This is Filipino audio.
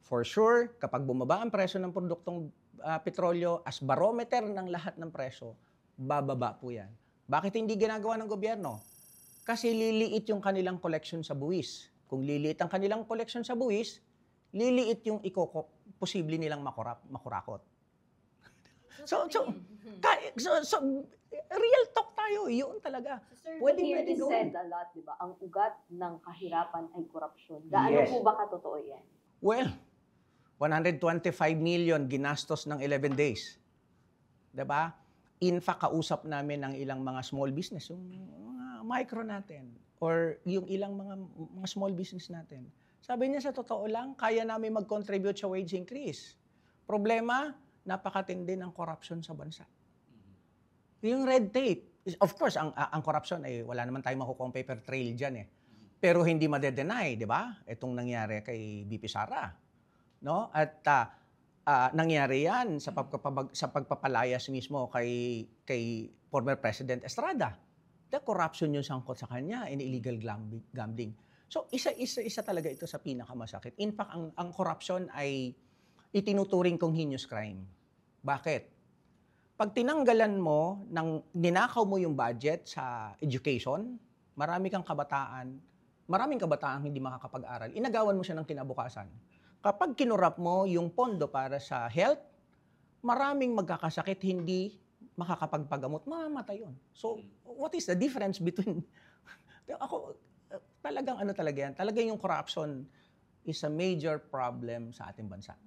For sure, kapag bumaba ang presyo ng produktong petrolyo as barometer ng lahat ng presyo, bababa po yan. Bakit hindi ginagawa ng gobyerno? Kasi liliit yung kanilang collection sa buwis. Kung liliit ang kanilang collection sa buwis, liliit yung posible nilang makurakot. So, real talk tayo. Yun talaga. So, sir, Pwede you gawin. said a lot, di ba? Ang ugat ng kahirapan ay korupsyon. Gaano Yes. po ba katotoo yan? Well, 125 million ginastos ng 11 days. Diba? In fact, kausap namin ng ilang mga small business, yung mga micro natin, or yung ilang mga small business natin. Sabi niya, sa totoo lang, kaya namin mag-contribute sa wage increase. Problema, napakatindi ng corruption sa bansa. Yung red tape, of course, ang corruption ay wala naman tayong makukuha paper trail dyan eh. Pero hindi madedenay, di ba? Itong nangyari kay BP Sara. No? At nangyari yan sa pagpapalayas mismo kay former President Estrada. The corruption yung sangkot sa kanya in illegal gambling. So isa talaga ito sa pinakamasakit. In fact, ang corruption ay itinuturing kong heinous crime. Bakit? Pag tinanggalan mo, ninakaw mo yung budget sa education, maraming kabataan hindi makakapag-aral. Inagawan mo siya ng kinabukasan. Kapag kinurap mo yung pondo para sa health, maraming magkakasakit, hindi makakapagpagamot, mamamatay yun. So, what is the difference between... talagang ano talaga yan? Talagang yung corruption is a major problem sa ating bansa.